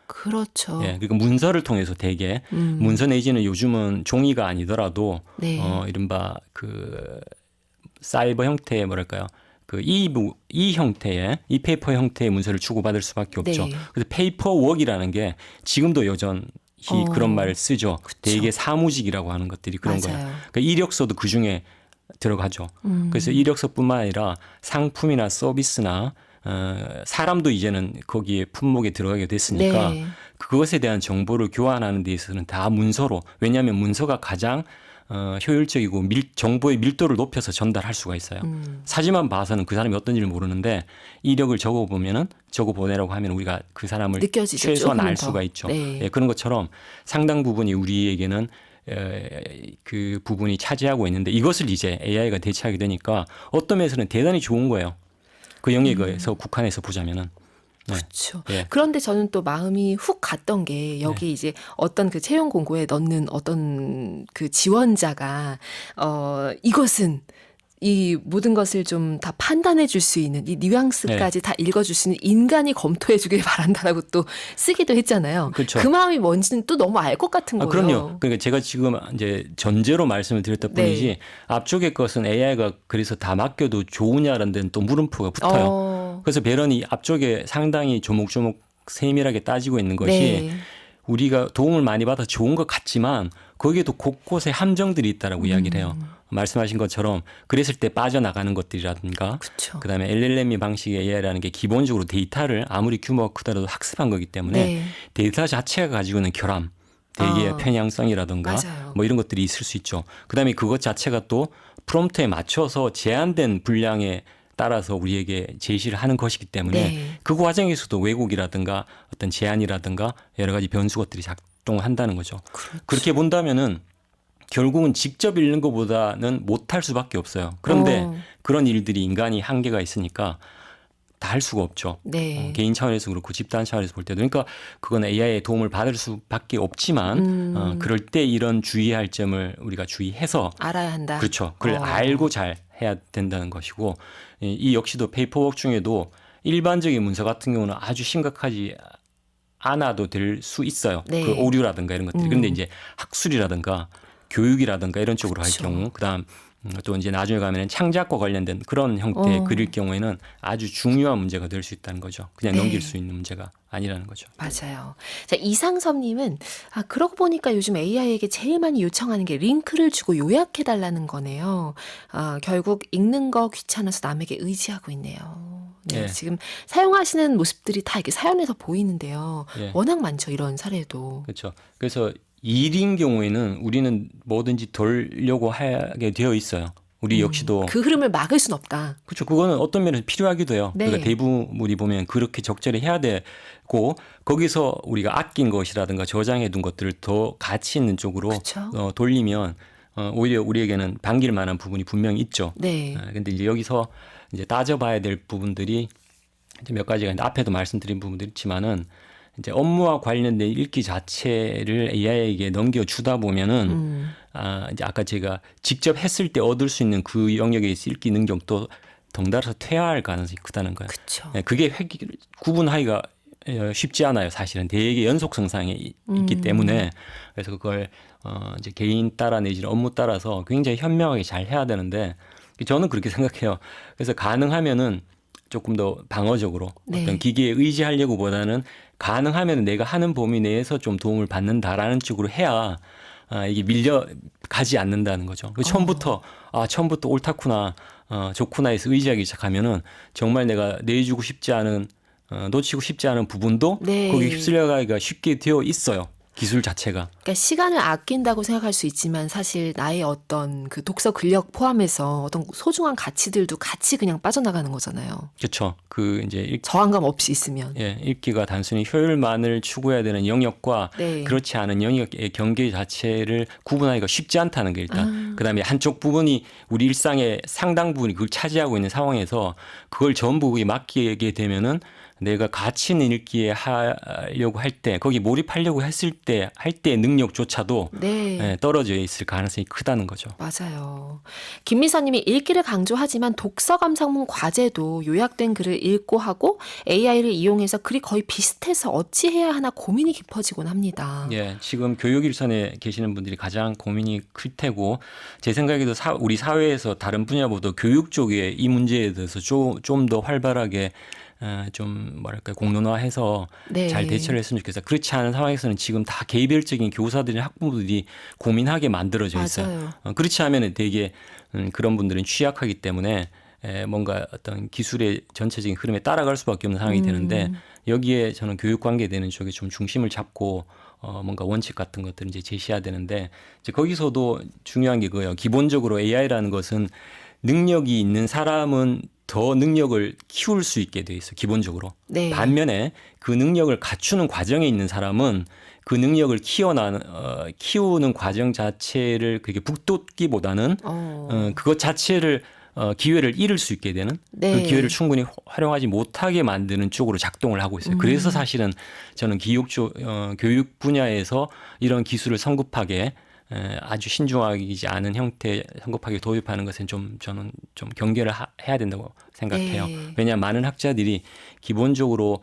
A: 그렇죠.
B: 예, 그러니까 문서를 통해서 대개 문서 내지는 요즘은 종이가 아니더라도
A: 네.
B: 이른바 그 사이버 형태의 뭐랄까요? 그 이 형태의 이 페이퍼 형태의 문서를 주고받을 수밖에 없죠.
A: 네.
B: 그래서 페이퍼웍이라는 게 지금도 여전히 그런 말을 쓰죠.
A: 그쵸.
B: 대개 사무직이라고 하는 것들이 그런
A: 맞아요.
B: 거예요. 그러니까 이력서도 그 중에 들어가죠. 그래서 이력서뿐만 아니라 상품이나 서비스나 사람도 이제는 거기에 품목에 들어가게 됐으니까
A: 네.
B: 그것에 대한 정보를 교환하는 데 있어서는 다 문서로, 왜냐하면 문서가 가장 효율적이고 정보의 밀도를 높여서 전달할 수가 있어요. 사진만 봐서는 그 사람이 어떤지를 모르는데 이력을 적어보면은 적어보내라고 하면 우리가 그 사람을
A: 느껴지죠.
B: 최소한
A: 조금
B: 알
A: 더.
B: 수가 있죠.
A: 네.
B: 예, 그런 것처럼 상당 부분이 우리에게는 그 부분이 차지하고 있는데 이것을 이제 AI가 대체하게 되니까 어떤 면에서는 대단히 좋은 거예요. 그 영역에서 국한해서 보자면은. 네.
A: 그렇죠.
B: 예.
A: 그런데 저는 또 마음이 훅 갔던 게 여기 이제 어떤 그 채용 공고에 넣는 어떤 그 지원자가 이것은 이 모든 것을 좀 다 판단해 줄 수 있는 이 뉘앙스까지 다 읽어줄 수 있는 인간이 검토해 주길 바란다라고 또 쓰기도 했잖아요.
B: 그렇죠.
A: 그 마음이 뭔지는 또 너무 알 것 같은 거예요.
B: 그럼요. 그러니까 제가 지금 이제 전제로 말씀을 드렸던
A: 네.
B: 뿐이지 앞쪽의 것은 AI가 그래서 다 맡겨도 좋으냐라는 데는 또 물음표가 붙어요. 그래서 벨런이 앞쪽에 상당히 조목조목 세밀하게 따지고 있는 것이
A: 네.
B: 우리가 도움을 많이 받아 좋은 것 같지만 거기에도 곳곳에 함정들이 있다라고 이야기를 해요. 말씀하신 것처럼 그랬을 때 빠져나가는 것들이라든가
A: 그렇죠.
B: 그다음에 LLM 방식의 AI라는 게 기본적으로 데이터를 아무리 규모가 크더라도 학습한 거기 때문에
A: 네.
B: 데이터 자체가 가지고 있는 결함, 대기의
A: 아,
B: 편향성이라든가
A: 맞아요.
B: 뭐 이런 것들이 있을 수 있죠. 그다음에 그것 자체가 또 프롬프트에 맞춰서 제한된 분량에 따라서 우리에게 제시를 하는 것이기 때문에
A: 네.
B: 그 과정에서도 왜곡이라든가 어떤 제한이라든가 여러 가지 변수 것들이 작동한다는 거죠.
A: 그렇죠.
B: 그렇게 본다면은 결국은 직접 읽는 것보다는 못할 수밖에 없어요. 그런데
A: 어,
B: 그런 일들이 인간이 한계가 있으니까 다 할 수가 없죠.
A: 네.
B: 개인 차원에서 그렇고 집단 차원에서 볼 때도 그러니까 그건 AI의 도움을 받을 수밖에 없지만 그럴 때 이런 주의할 점을 우리가 주의해서
A: 알아야 한다.
B: 그렇죠. 그걸 알고 잘 해야 된다는 것이고 이 역시도 페이퍼워크 중에도 일반적인 문서 같은 경우는 아주 심각하지 않아도 될 수 있어요.
A: 네.
B: 그 오류라든가 이런 것들이. 그런데 이제 학술이라든가 교육이라든가 이런 쪽으로 할
A: 그쵸.
B: 경우 그다음 또 이제 나중에 가면은 창작과 관련된 그런 형태의 글일 경우에는 아주 중요한 문제가 될 수 있다는 거죠. 그냥
A: 네.
B: 넘길 수 있는 문제가 아니라는 거죠.
A: 맞아요. 자, 이상섭님은 그러고 보니까 요즘 AI에게 제일 많이 요청하는 게 링크를 주고 요약해 달라는 거네요. 결국 읽는 거 귀찮아서 남에게 의지하고 있네요. 네,
B: 예.
A: 지금 사용하시는 모습들이 다 이렇게 사연에서 보이는데요.
B: 예.
A: 워낙 많죠, 이런 사례도.
B: 그렇죠. 그래서 일인 경우에는 우리는 뭐든지 돌려고 하게 되어 있어요. 우리 역시도
A: 그 흐름을 막을 순 없다.
B: 그렇죠. 그거는 어떤 면에서 필요하기도 해요.
A: 네.
B: 그러니까 대부분이 보면 그렇게 적절히 해야 되고 거기서 우리가 아낀 것이라든가 저장해 둔 것들을 더 가치 있는 쪽으로
A: 그쵸.
B: 돌리면 오히려 우리에게는 반길 만한 부분이 분명히 있죠.
A: 네.
B: 근데 이제 여기서 이제 따져봐야 될 부분들이 이제 몇 가지가 있는데 앞에도 말씀드린 부분들이 있지만은 이제 업무와 관련된 읽기 자체를 AI에게 넘겨주다 보면은 이제 아까 제가 직접 했을 때 얻을 수 있는 그 영역에서 읽기 능력도 덩달아서 퇴화할 가능성이 크다는 거예요.
A: 그쵸.
B: 그게 구분하기가 쉽지 않아요. 사실은 되게 연속성상에 있기 때문에 그래서 그걸 이제 개인 따라 내지는 업무 따라서 굉장히 현명하게 잘 해야 되는데 저는 그렇게 생각해요. 그래서 가능하면은 조금 더 방어적으로
A: 네.
B: 어떤 기계에 의지하려고 보다는 가능하면 내가 하는 범위 내에서 좀 도움을 받는다라는 쪽으로 해야 이게 밀려가지 않는다는 거죠. 처음부터 옳다구나, 좋구나 해서 의지하기 시작하면은 정말 내가 내주고 싶지 않은, 놓치고 싶지 않은 부분도
A: 네.
B: 거기 휩쓸려가기가 쉽게 되어 있어요. 기술 자체가.
A: 그러니까 시간을 아낀다고 생각할 수 있지만 사실 나의 어떤 그 독서 근력 포함해서 어떤 소중한 가치들도 같이 그냥 빠져나가는 거잖아요.
B: 그렇죠. 그 이제
A: 저항감 없이 있으면.
B: 읽기가 단순히 효율만을 추구해야 되는 영역과
A: 네.
B: 그렇지 않은 영역의 경계 자체를 구분하기가 쉽지 않다는 게 일단. 그다음에 한쪽 부분이 우리 일상의 상당 부분이 그걸 차지하고 있는 상황에서 그걸 전부 맡기게 되면은 내가 가치 있는 읽기에 하려고 할 때 거기 몰입하려고 했을 때 할 때의 능력조차도
A: 네.
B: 떨어져 있을 가능성이 크다는 거죠.
A: 맞아요. 김미선님이 읽기를 강조하지만 독서 감상문 과제도 요약된 글을 읽고 하고 AI를 이용해서 글이 거의 비슷해서 어찌 해야 하나 고민이 깊어지곤 합니다.
B: 예, 지금 교육 일선에 계시는 분들이 가장 고민이 클 테고 제 생각에도 우리 사회에서 다른 분야보다 교육 쪽에 이 문제에 대해서 좀 더 활발하게 좀 뭐랄까 공론화해서
A: 네.
B: 잘 대처를 했으면 좋겠어요. 그렇지 않은 상황에서는 지금 다 개별적인 교사들이나 학부모들이 고민하게 만들어져 있어요.
A: 맞아요.
B: 그렇지 않으면 되게 그런 분들은 취약하기 때문에 뭔가 어떤 기술의 전체적인 흐름에 따라갈 수밖에 없는 상황이 되는데 여기에 저는 교육 관계되는 쪽에 좀 중심을 잡고 뭔가 원칙 같은 것들을 이제 제시해야 되는데 이제 거기서도 중요한 게 그거예요. 기본적으로 AI라는 것은 능력이 있는 사람은 더 능력을 키울 수 있게 돼 있어 기본적으로.
A: 네.
B: 반면에 그 능력을 갖추는 과정에 있는 사람은 그 능력을 키우는 과정 자체를 그렇게 북돋기보다는 그것 자체를 기회를 잃을 수 있게 되는
A: 네.
B: 그 기회를 충분히 활용하지 못하게 만드는 쪽으로 작동을 하고 있어요. 그래서 사실은 저는 교육 분야에서 이런 기술을 성급하게 아주 신중하지 않은 형태 성급하게 도입하는 것은 저는 좀 경계를 해야 된다고 생각해요.
A: 네.
B: 왜냐하면 많은 학자들이 기본적으로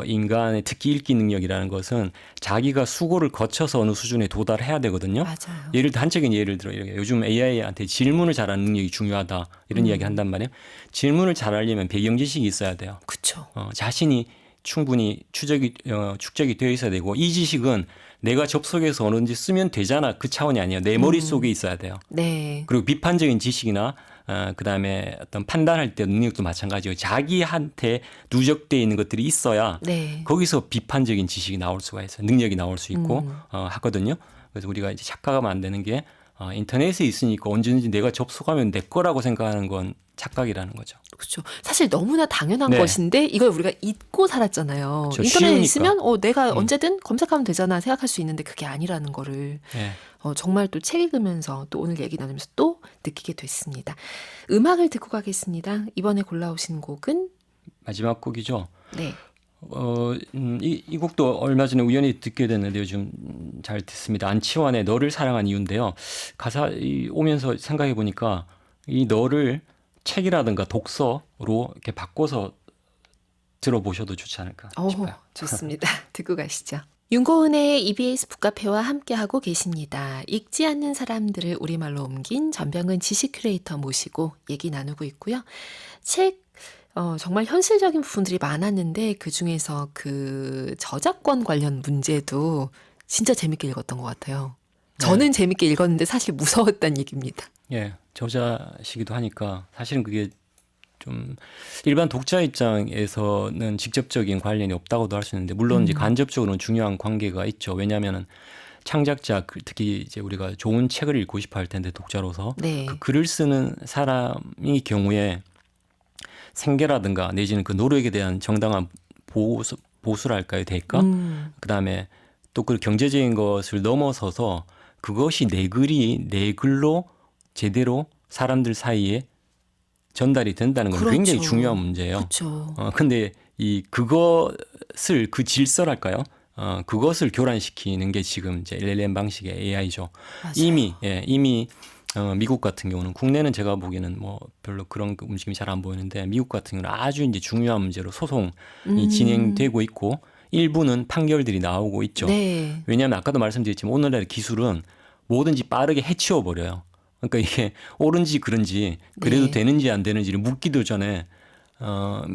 B: 인간의 특히 읽기 능력이라는 것은 자기가 수고를 거쳐서 어느 수준에 도달해야 되거든요.
A: 맞아요.
B: 예를 들어 단적인 예를 들어 이렇게 요즘 AI한테 질문을 잘하는 능력이 중요하다 이런 이야기 한단 말이에요. 질문을 잘하려면 배경 지식이 있어야 돼요.
A: 그쵸.
B: 자신이 충분히 축적이 되어 있어야 되고 이 지식은 내가 접속해서 어느든지 쓰면 되잖아 그 차원이 아니에요. 내 머릿속에 있어야 돼요.
A: 네.
B: 그리고 비판적인 지식이나 그다음에 어떤 판단할 때 능력도 마찬가지고 자기한테 누적되어 있는 것들이 있어야
A: 네.
B: 거기서 비판적인 지식이 나올 수가 있어요. 능력이 나올 수 있고 하거든요. 그래서 우리가 이제 착각하면 안 되는 게 인터넷에 있으니까 언제든지 내가 접속하면 내 거라고 생각하는 건 착각이라는 거죠.
A: 그렇죠. 사실 너무나 당연한
B: 네.
A: 것인데 이걸 우리가 잊고 살았잖아요.
B: 그렇죠.
A: 인터넷에
B: 쉬우니까.
A: 있으면 내가 언제든 검색하면 되잖아 생각할 수 있는데 그게 아니라는 거를
B: 네.
A: 정말 또 책 읽으면서 또 오늘 얘기 나누면서 또 느끼게 됐습니다. 음악을 듣고 가겠습니다. 이번에 골라오신 곡은
B: 마지막 곡이죠.
A: 네.
B: 이 곡도 얼마 전에 우연히 듣게 됐는데 요즘 잘 듣습니다. 안치환의 너를 사랑한 이유인데요. 가사 오면서 생각해 보니까 이 너를 책이라든가 독서로 이렇게 바꿔서 들어보셔도 좋지 않을까 싶어요.
A: 좋습니다. 듣고 가시죠. 윤고은의 EBS 북카페와 함께하고 계십니다. 읽지 않는 사람들을 우리말로 옮긴 전병은 지식 큐레이터 모시고 얘기 나누고 있고요. 책 정말 현실적인 부분들이 많았는데 그중에서 그 저작권 관련 문제도 진짜 재밌게 읽었던 것 같아요. 저는 재밌게 읽었는데 사실 무서웠다는 얘기입니다.
B: 예, 저자시기도 하니까 사실은 그게 좀 일반 독자 입장에서는 직접적인 관련이 없다고도 할 수 있는데 물론 이제 간접적으로는 중요한 관계가 있죠. 왜냐하면은 창작자 특히 이제 우리가 좋은 책을 읽고 싶어 할 텐데 독자로서
A: 네.
B: 그 글을 쓰는 사람의 경우에 생계라든가 내지는 그 노력에 대한 정당한 보수랄까요, 대가? 그다음에 또 그 경제적인 것을 넘어서서 그것이 내 글이 내 글로 제대로 사람들 사이에 전달이 된다는 건
A: 그렇죠.
B: 굉장히 중요한 문제예요.
A: 그렇죠.
B: 근데 그것을 그 질서랄까요? 그것을 교란시키는 게 지금 이제 LLM 방식의 AI죠.
A: 맞아요.
B: 이미 미국 같은 경우는 국내는 제가 보기에는 뭐 별로 그런 움직임이 잘 안 보이는데 미국 같은 경우는 아주 이제 중요한 문제로 소송이 진행되고 있고 일부는 판결들이 나오고 있죠.
A: 네.
B: 왜냐하면 아까도 말씀드렸지만 오늘날의 기술은 뭐든지 빠르게 해치워 버려요. 그러니까 이게 옳은지 그른지 그래도
A: 네.
B: 되는지 안 되는지를 묻기도 전에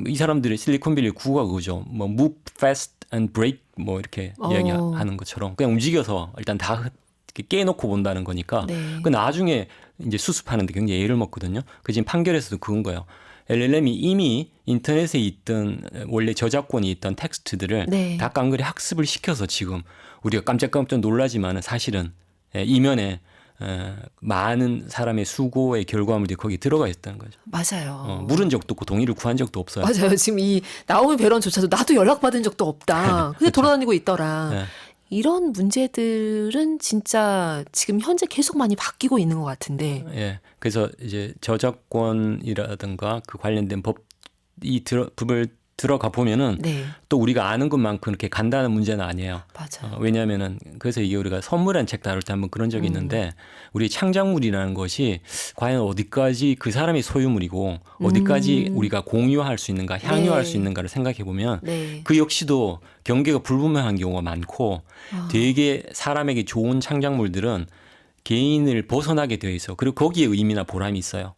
B: 이 사람들의 실리콘밸리 구호가 그거죠. 뭐 move fast and break 뭐 이렇게 이야기하는 것처럼 그냥 움직여서 일단 다 이렇게 깨놓고 본다는 거니까
A: 네.
B: 그 나중에 이제 수습하는데 굉장히 애를 먹거든요. 그 지금 판결에서도 그건 거예요. LLM이 이미 인터넷에 있던 원래 저작권이 있던 텍스트들을
A: 네.
B: 다 깡그리 학습을 시켜서 지금 우리가 깜짝깜짝 놀라지만은 사실은 이면에 많은 사람의 수고의 결과물들이 거기 들어가 있다는 거죠.
A: 맞아요.
B: 물은 적도 없고 동의를 구한 적도 없어요.
A: 맞아요. 지금 이 나오미 배런조차도 나도 연락받은 적도 없다. 근데 돌아다니고 있더라.
B: 네.
A: 이런 문제들은 진짜 지금 현재 계속 많이 바뀌고 있는 것 같은데.
B: 예. 그래서 이제 저작권이라든가 그 관련된 법을 들어가 보면은
A: 네.
B: 또 우리가 아는 것만큼 그렇게 간단한 문제는 아니에요.
A: 맞아요.
B: 왜냐하면은 그래서 이게 우리가 선물한 책 다룰 때 한번 그런 적이 있는데 우리 창작물이라는 것이 과연 어디까지 그 사람의 소유물이고 어디까지 우리가 공유할 수 있는가 향유할
A: 네.
B: 수 있는가를 생각해 보면
A: 네.
B: 그 역시도 경계가 불분명한 경우가 많고 되게 사람에게 좋은 창작물들은 개인을 벗어나게 되어 있어. 그리고 거기에 의미나 보람이 있어요.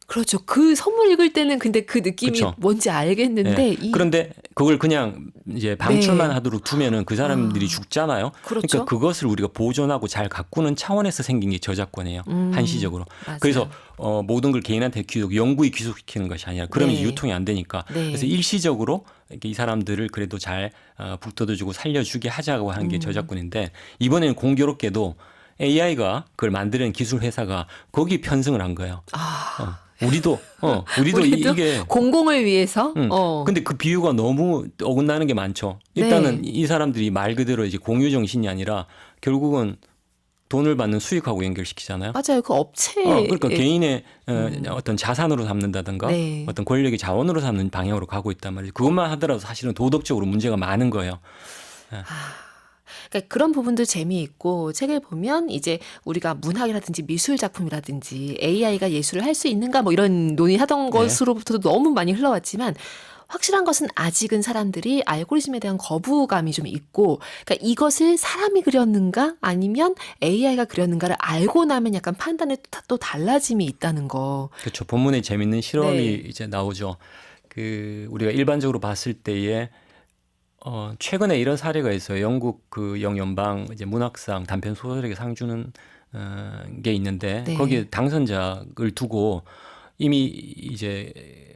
A: 그렇죠. 그 선물 읽을 때는 근데 그 느낌이
B: 그쵸.
A: 뭔지 알겠는데
B: 예. 그런데 그걸 그냥 이제 방출만
A: 네.
B: 하도록 두면은 그 사람들이 죽잖아요.
A: 그렇죠.
B: 그러니까 그것을 우리가 보존하고 잘 가꾸는 차원에서 생긴 게 저작권이에요. 한시적으로.
A: 맞아요.
B: 그래서 모든 걸 개인한테 영구히 귀속시키는 것이 아니라 그러면
A: 네.
B: 유통이 안 되니까.
A: 네.
B: 그래서 일시적으로 이렇게 이 사람들을 그래도 잘 북돋아주고 살려주게 하자고 하는 게 저작권인데 이번에는 공교롭게도 AI가 그걸 만드는 기술 회사가 거기 편승을 한 거예요. 우리도 이게
A: 공공을 위해서.
B: 근데 그 비유가 너무 어긋나는 게 많죠. 일단은
A: 네.
B: 이 사람들이 말 그대로 이제 공유 정신이 아니라 결국은 돈을 받는 수익하고 연결시키잖아요.
A: 맞아요. 그 업체.
B: 그러니까 개인의 어떤 자산으로 삼는다든가
A: 네.
B: 어떤 권력의 자원으로 삼는 방향으로 가고 있단 말이죠. 그것만 하더라도 사실은 도덕적으로 문제가 많은 거예요.
A: 그러니까 그런 부분도 재미있고 책을 보면 이제 우리가 문학이라든지 미술 작품이라든지 AI가 예술을 할 수 있는가 뭐 이런 논의하던 것으로부터도 너무 많이 흘러왔지만 확실한 것은 아직은 사람들이 알고리즘에 대한 거부감이 좀 있고, 그러니까 이것을 사람이 그렸는가 아니면 AI가 그렸는가를 알고 나면 약간 판단에 또 달라짐이 있다는 거.
B: 그렇죠. 본문에 재밌는 실험이
A: 네.
B: 이제 나오죠. 그 우리가 일반적으로 봤을 때에 최근에 이런 사례가 있어요. 영국 그 영연방 이제 문학상 단편 소설에게 상 주는 게 있는데
A: 네.
B: 거기에 당선작을 두고 이미 이제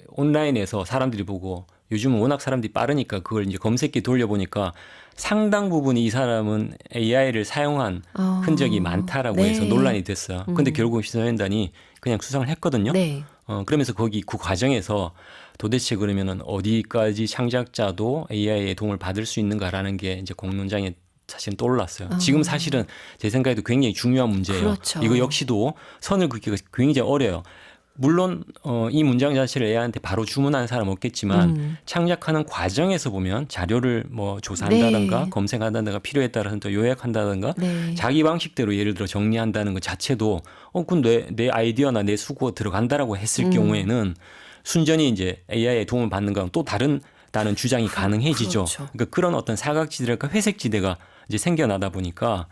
B: 온라인에서 사람들이 보고 요즘은 워낙 사람들이 빠르니까 그걸 이제 검색기 돌려보니까 상당 부분이 이 사람은 AI를 사용한 흔적이 많다라고 해서
A: 네.
B: 논란이 됐어요. 근데
A: 음.
B: 결국 시사연단이 그냥 수상을 했거든요.
A: 네.
B: 그러면서 거기 그 과정에서 도대체 그러면은 어디까지 창작자도 AI의 도움을 받을 수 있는가라는 게 이제 공론장에 사실은 떠올랐어요. 지금 사실은 제 생각에도 굉장히 중요한 문제예요.
A: 그렇죠.
B: 이거 역시도 선을 긋기가 굉장히 어려요. 물론 이 문장 자체를 AI한테 바로 주문하는 사람은 없겠지만 창작하는 과정에서 보면 자료를 뭐 조사한다든가
A: 네.
B: 검색한다든가 필요에 따라서 또 요약한다든가
A: 네.
B: 자기 방식대로 예를 들어 정리한다는 것 자체도 그럼 내 아이디어나 내 수고 들어간다라고 했을 경우에는 순전히 이제 AI의 도움을 받는 거랑 또 다른 주장이 가능해지죠.
A: 그렇죠.
B: 그러니까 그런 어떤 사각지대랄까 회색지대가 이제 생겨나다 보니까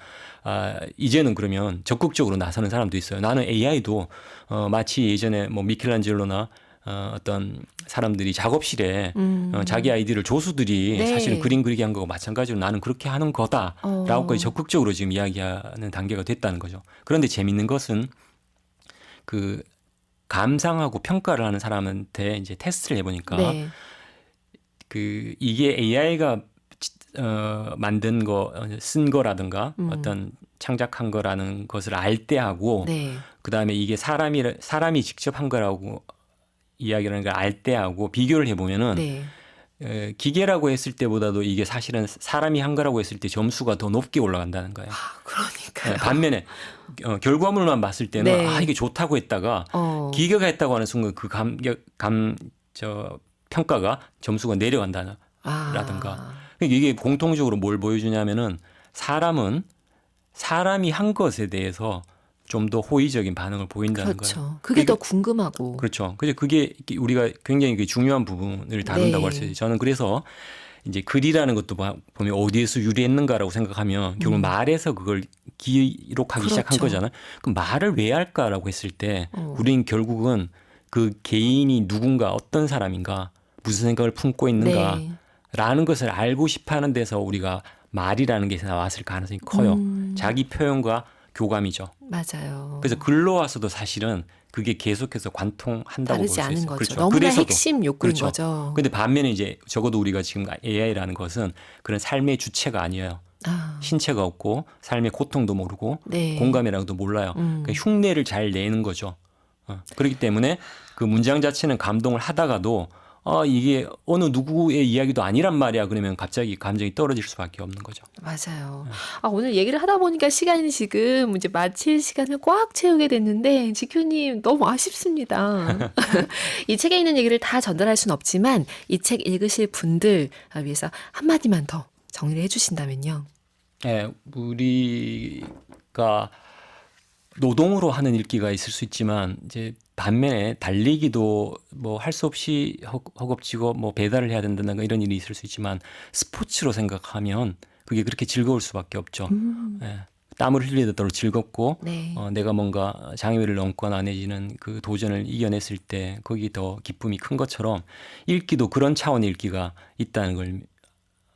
B: 이제는 그러면 적극적으로 나서는 사람도 있어요. 나는 AI도 마치 예전에 뭐 미켈란젤로나 어떤 사람들이 작업실에 자기 아이디를 조수들이
A: 네.
B: 사실은 그림 그리게 한 거고 마찬가지로 나는 그렇게 하는 거다라고까지 적극적으로 지금 이야기하는 단계가 됐다는 거죠. 그런데 재밌는 것은 그 감상하고 평가를 하는 사람한테 이제 테스트를 해보니까
A: 네.
B: 그 이게 AI가 만든 쓴 거라든가 어떤 창작한 거라는 것을 알 때 하고
A: 네.
B: 그다음에 이게 사람이 직접 한 거라고 이야기하는 걸 알 때 하고 비교를 해보면은
A: 네.
B: 기계라고 했을 때보다도 이게 사실은 사람이 한 거라고 했을 때 점수가 더 높게 올라간다는 거예요.
A: 그러니까요.
B: 반면에 결과물만 봤을 때는
A: 네.
B: 이게 좋다고 했다가 기계가 했다고 하는 순간 그 평가가 점수가 내려간다라든가 그러니까 이게 공통적으로 뭘 보여주냐면은 사람이 한 것에 대해서 좀 더 호의적인 반응을 보인다는
A: 그렇죠.
B: 거예요.
A: 그게 더 궁금하고.
B: 그렇죠. 그게 우리가 굉장히 중요한 부분을 다룬다고 할 수 있어요. 저는 그래서 이제 글이라는 것도 보면 어디에서 유래했는가라고 생각하면 결국 말에서 그걸 기록하기 시작한
A: 그렇죠.
B: 거잖아요. 그럼 말을 왜 할까라고 했을 때 우리는 결국은 그 개인이 누군가 어떤 사람인가 무슨 생각을 품고 있는가라는 것을 알고 싶어하는 데서 우리가 말이라는 게 나왔을 가능성이 커요. 자기 표현과 교감이죠.
A: 맞아요.
B: 그래서 글로 와서도 사실은 그게 계속해서 관통한다고 볼
A: 다르지
B: 수
A: 않은
B: 있어요.
A: 거죠.
B: 그렇죠.
A: 너무나
B: 그래서도
A: 핵심 욕구인
B: 그렇죠.
A: 거죠.
B: 근데 반면에 이제 적어도 우리가 지금 AI라는 것은 그런 삶의 주체가 아니에요. 신체가 없고 삶의 고통도 모르고
A: 네.
B: 공감이라고도 몰라요. 그러니까 흉내를 잘 내는 거죠. 그렇기 때문에 그 문장 자체는 감동을 하다가도 이게 어느 누구의 이야기도 아니란 말이야. 그러면 갑자기 감정이 떨어질 수밖에 없는 거죠.
A: 맞아요. 오늘 얘기를 하다 보니까 시간이 지금 이제 마칠 시간을 꽉 채우게 됐는데 지큐님 너무 아쉽습니다. 이 책에 있는 얘기를 다 전달할 수는 없지만 이 책 읽으실 분들 위해서 한마디만 더 정리를 해주신다면요.
B: 네, 우리가 노동으로 하는 읽기가 있을 수 있지만 이제 반면에 달리기도 뭐 할 수 없이 허겁지겁 뭐 배달을 해야 된다든가 이런 일이 있을 수 있지만 스포츠로 생각하면 그게 그렇게 즐거울 수밖에 없죠. 예, 땀을 흘리도록 즐겁고
A: 네.
B: 내가 뭔가 장애물을 넘거나 내지는 그 도전을 이겨냈을 때 거기 더 기쁨이 큰 것처럼 읽기도 그런 차원의 읽기가 있다는 걸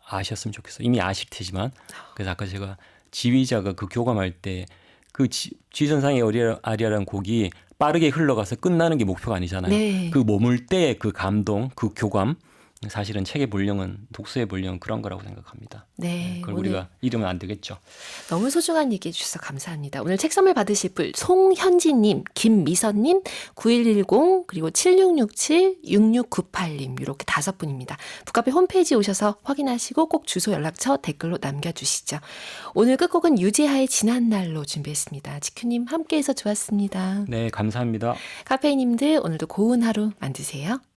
B: 아셨으면 좋겠어요. 이미 아실 테지만 그래서 아까 제가 지휘자가 그 교감할 때 그 지선상의 아리아라는 곡이 빠르게 흘러가서 끝나는 게 목표가 아니잖아요.
A: 네.
B: 그 머물 때 그 감동, 그 교감 사실은 책의 본령은 독서의 본령은 그런 거라고 생각합니다.
A: 네.
B: 그걸
A: 오늘
B: 우리가 잃으면 안 되겠죠.
A: 너무 소중한 얘기해 주셔서 감사합니다. 오늘 책 선물 받으실 분 송현지님, 김미선님, 9110 그리고 7667, 6698님 이렇게 5분입니다. 북카페 홈페이지 오셔서 확인하시고 꼭 주소 연락처 댓글로 남겨주시죠. 오늘 끝곡은 유재하의 지난 날로 준비했습니다. 지큐님 함께해서 좋았습니다.
B: 네, 감사합니다.
A: 카페인님들 오늘도 고운 하루 만드세요.